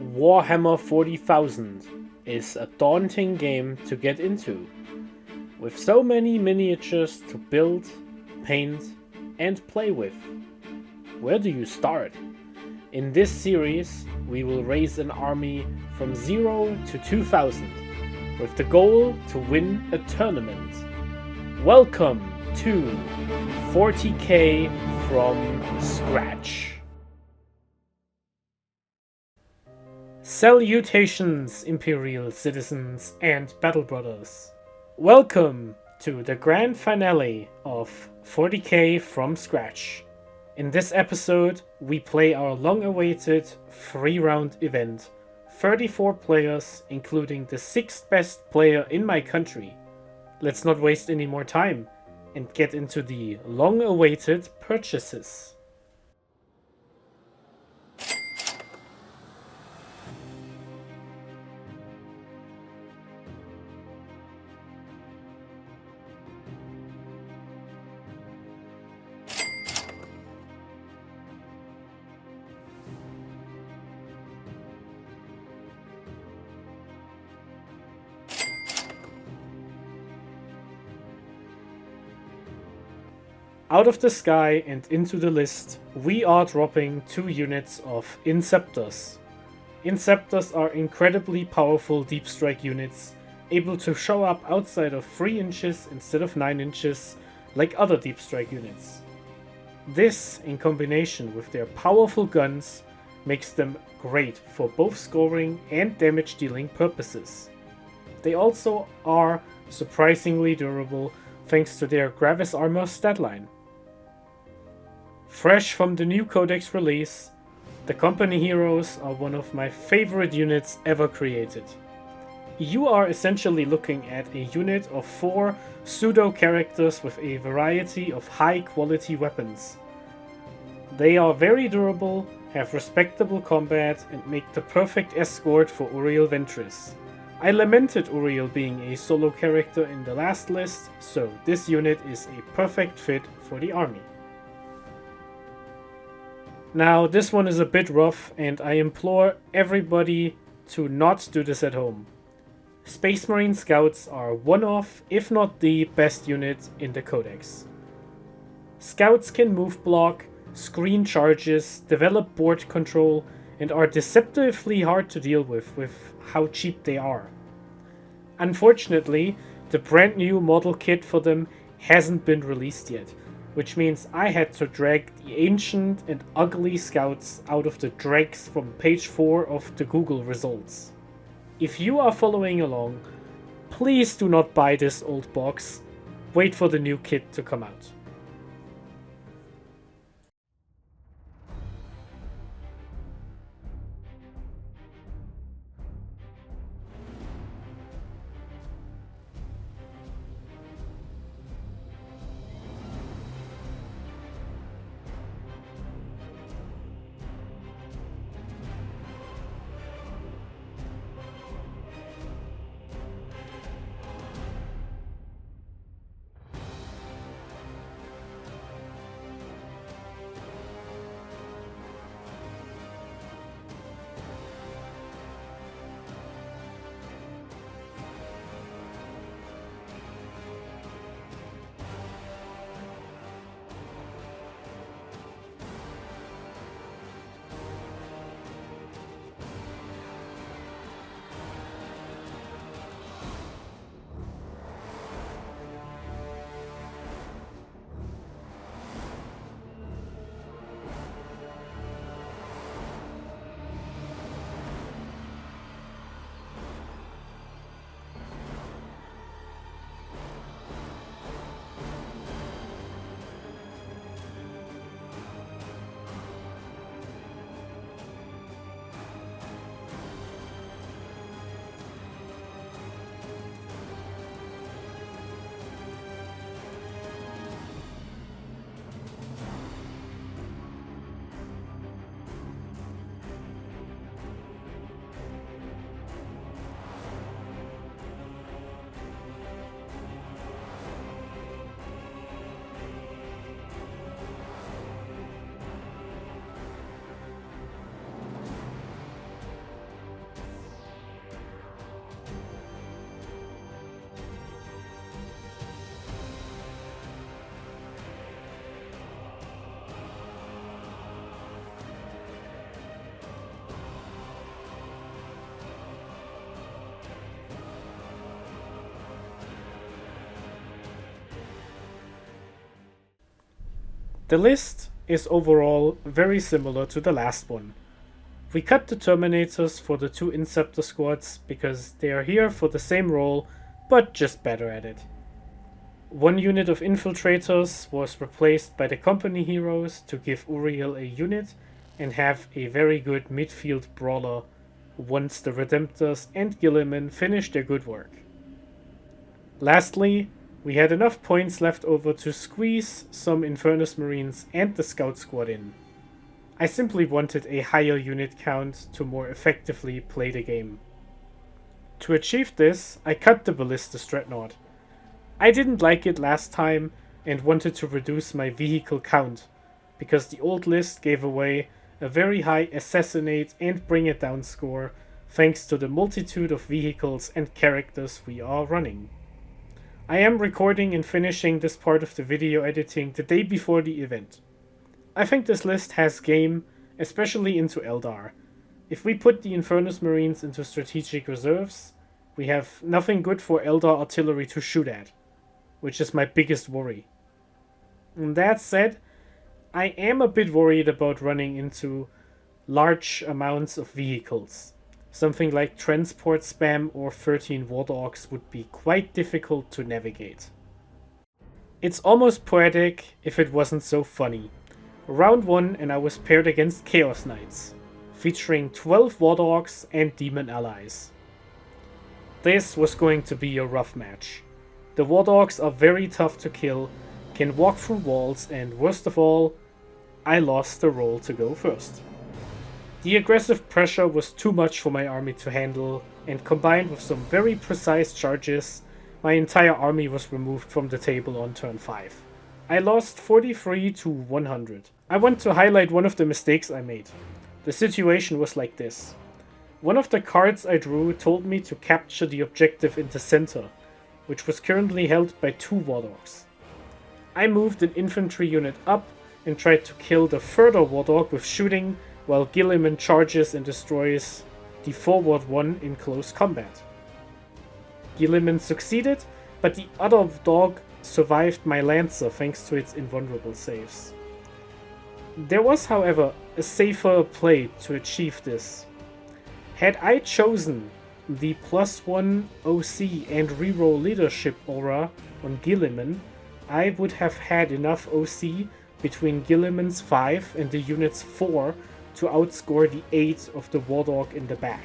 Warhammer 40,000 is a daunting game to get into. With so many miniatures to build, paint, and play with. Where do you start? In this series, we will raise an army from 0 to 2000, with the goal to win a tournament. Welcome to 40k from scratch. Salutations, Imperial citizens and battle brothers. Welcome to the grand finale of 40k from scratch. In this episode, we play our long-awaited 3-round event. 34 players, including the 6th best player in my country. Let's not waste any more time and get into the long-awaited purchases. Out of the sky and into the list, we are dropping 2 units of Inceptors. Inceptors are incredibly powerful deep strike units, able to show up outside of 3 inches instead of 9 inches, like other deep strike units. This, in combination with their powerful guns, makes them great for both scoring and damage dealing purposes. They also are surprisingly durable thanks to their Gravis Armor statline. Fresh from the new Codex release, the Company Heroes are one of my favorite units ever created. You are essentially looking at a unit of 4 pseudo-characters with a variety of high-quality weapons. They are very durable, have respectable combat, and make the perfect escort for Uriel Ventris. I lamented Uriel being a solo character in the last list, so this unit is a perfect fit for the army. Now, this one is a bit rough, and I implore everybody to not do this at home. Space Marine Scouts are one of, if not the best unit in the Codex. Scouts can move block, screen charges, develop board control, and are deceptively hard to deal with how cheap they are. Unfortunately, the brand new model kit for them hasn't been released yet, which means I had to drag the ancient and ugly scouts out of the dregs from page 4 of the Google results. If you are following along, please do not buy this old box. Wait for the new kit to come out. The list is overall very similar to the last one. We cut the Terminators for the 2 Inceptor squads because they are here for the same role, but just better at it. 1 unit of Infiltrators was replaced by the Company Heroes to give Uriel a unit and have a very good midfield brawler once the Redemptors and Gilliman finish their good work. Lastly, we had enough points left over to squeeze some Infernus Marines and the Scout Squad in. I simply wanted a higher unit count to more effectively play the game. To achieve this, I cut the Ballistus Dreadnought. I didn't like it last time and wanted to reduce my vehicle count, because the old list gave away a very high Assassinate and Bring It Down score thanks to the multitude of vehicles and characters we are running. I am recording and finishing this part of the video editing the day before the event. I think this list has game, especially into Eldar. If we put the Infernus Marines into strategic reserves, we have nothing good for Eldar artillery to shoot at, which is my biggest worry. And that said, I am a bit worried about running into large amounts of vehicles. Something like transport spam or 13 war dogs would be quite difficult to navigate. It's almost poetic if it wasn't so funny. Round 1 and I was paired against Chaos Knights, featuring 12 war dogs and demon allies. This was going to be a rough match. The war dogs are very tough to kill, can walk through walls, and worst of all, I lost the role to go first. The aggressive pressure was too much for my army to handle, and combined with some very precise charges, my entire army was removed from the table on turn 5. I lost 43 to 100. I want to highlight one of the mistakes I made. The situation was like this. One of the cards I drew told me to capture the objective in the center, which was currently held by 2 war dogs. I moved an infantry unit up and tried to kill the further war dog with shooting, while Gilliman charges and destroys the forward one in close combat. Gilliman succeeded, but the other dog survived my Lancer thanks to its invulnerable saves. There was, however, a safer play to achieve this. Had I chosen the +1 OC and reroll leadership aura on Gilliman, I would have had enough OC between Gilliman's 5 and the unit's 4 to outscore the 8 of the war dog in the back.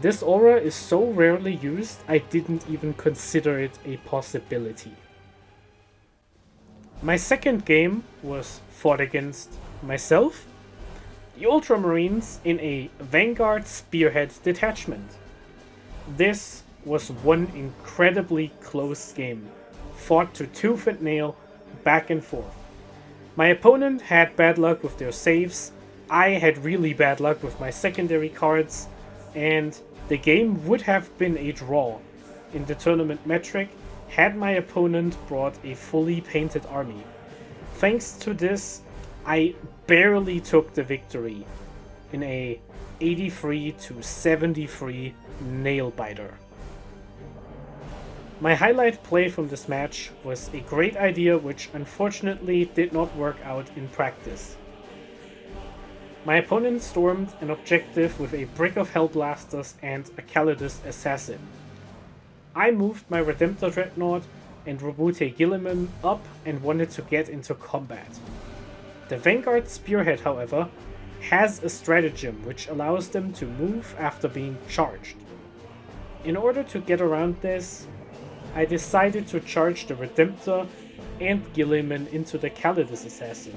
This aura is so rarely used, I didn't even consider it a possibility. My second game was fought against myself, the Ultramarines, in a Vanguard Spearhead detachment. This was one incredibly close game, fought to tooth and nail, back and forth. My opponent had bad luck with their saves, I had really bad luck with my secondary cards, and the game would have been a draw in the tournament metric had my opponent brought a fully painted army. Thanks to this, I barely took the victory in a 83 to 73 nail biter. My highlight play from this match was a great idea which unfortunately did not work out in practice. My opponent stormed an objective with a Brick of Hellblasters and a Calidus Assassin. I moved my Redemptor Dreadnought and Robute Gilliman up and wanted to get into combat. The Vanguard Spearhead, however, has a stratagem which allows them to move after being charged. In order to get around this, I decided to charge the Redemptor and Gilliman into the Calidus Assassin.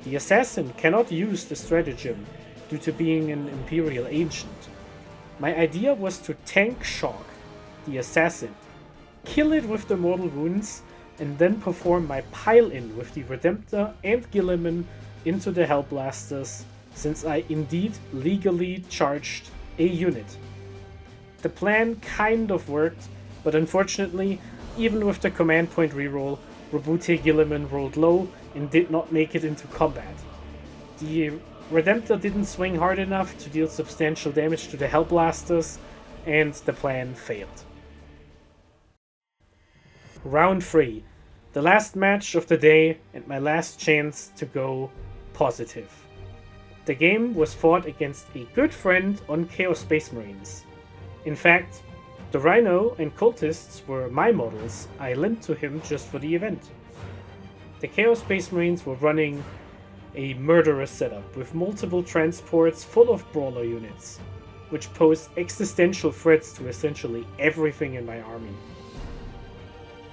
The Assassin cannot use the stratagem due to being an Imperial Ancient. My idea was to tank shock the Assassin, kill it with the Mortal Wounds, and then perform my pile-in with the Redemptor and Gilliman into the Hellblasters, since I indeed legally charged a unit. The plan kind of worked, but unfortunately, even with the command point reroll, Robute Gilliman rolled low and did not make it into combat. The Redemptor didn't swing hard enough to deal substantial damage to the Hellblasters, and the plan failed. Round 3. The last match of the day and my last chance to go positive. The game was fought against a good friend on Chaos Space Marines. In fact, the Rhino and Cultists were my models I lent to him just for the event. The Chaos Space Marines were running a murderous setup with multiple transports full of brawler units, which pose existential threats to essentially everything in my army.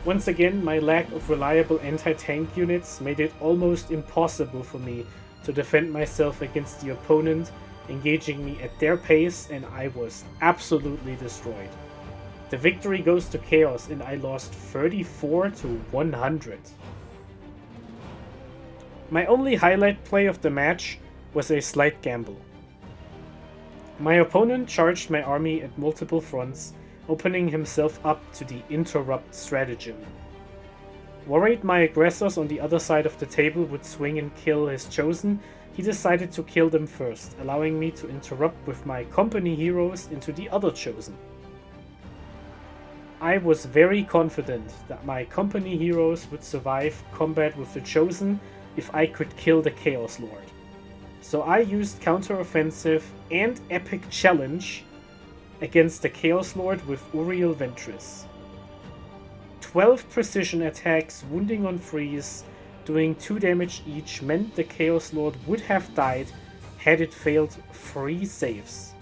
Once again, my lack of reliable anti-tank units made it almost impossible for me to defend myself against the opponent engaging me at their pace, and I was absolutely destroyed. The victory goes to Chaos and I lost 34 to 100. My only highlight play of the match was a slight gamble. My opponent charged my army at multiple fronts, opening himself up to the interrupt stratagem. Worried my aggressors on the other side of the table would swing and kill his chosen, he decided to kill them first, allowing me to interrupt with my company heroes into the other chosen. I was very confident that my company heroes would survive combat with the chosen if I could kill the Chaos Lord. So I used counter-offensive and epic challenge against the Chaos Lord with Uriel Ventris. 12 precision attacks, wounding on freeze, doing 2 damage each meant the Chaos Lord would have died had it failed 3 saves.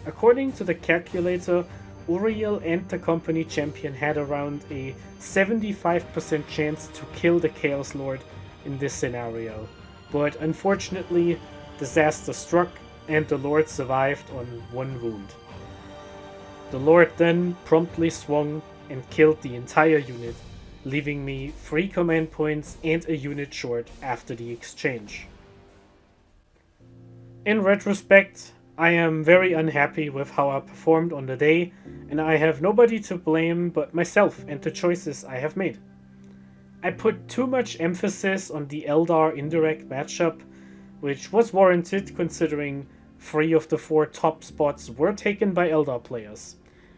According to the calculator, Uriel and the company champion had around a 75% chance to kill the Chaos Lord in this scenario, but unfortunately disaster struck and the Lord survived on 1 wound. The Lord then promptly swung and killed the entire unit, leaving me 3 command points and a unit short after the exchange. In retrospect, I am very unhappy with how I performed on the day, and I have nobody to blame but myself and the choices I have made. I put too much emphasis on the Eldar indirect matchup, which was warranted considering 3 of the 4 top spots were taken by Eldar players.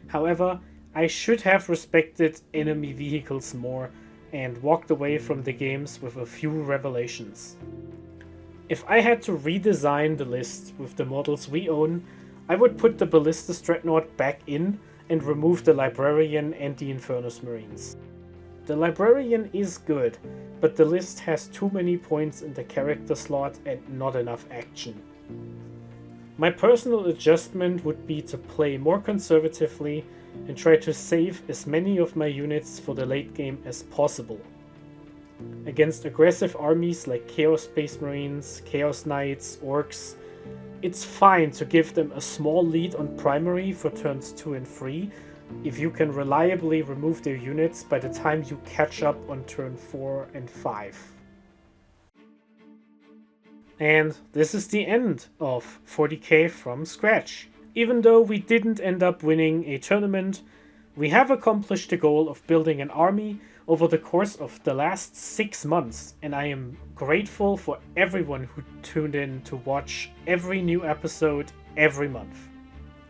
However, I should have respected enemy vehicles more and walked away from the games with a few revelations. If I had to redesign the list with the models we own, I would put the Ballistus Dreadnought back in and remove the Librarian and the Infernus Marines. The Librarian is good, but the list has too many points in the character slot and not enough action. My personal adjustment would be to play more conservatively and try to save as many of my units for the late game as possible. Against aggressive armies like Chaos Space Marines, Chaos Knights, Orcs, it's fine to give them a small lead on primary for turns 2 and 3 if you can reliably remove their units by the time you catch up on turn 4 and 5. And this is the end of 40k from scratch. Even though we didn't end up winning a tournament, we have accomplished the goal of building an army over the course of the last 6 months, and I am grateful for everyone who tuned in to watch every new episode every month.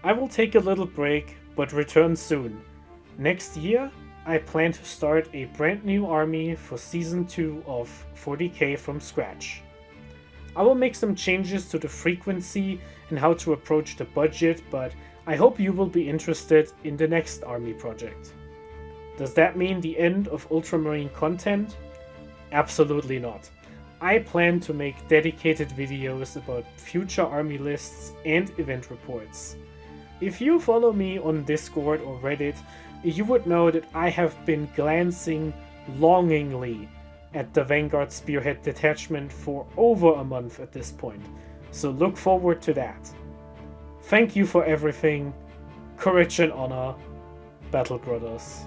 I will take a little break, but return soon. Next year, I plan to start a brand new army for Season 2 of 40k from scratch. I will make some changes to the frequency and how to approach the budget, but I hope you will be interested in the next army project. Does that mean the end of Ultramarine content? Absolutely not. I plan to make dedicated videos about future army lists and event reports. If you follow me on Discord or Reddit, you would know that I have been glancing longingly at the Vanguard Spearhead detachment for over a month at this point, so look forward to that. Thank you for everything. Courage and honor, Battle Brothers.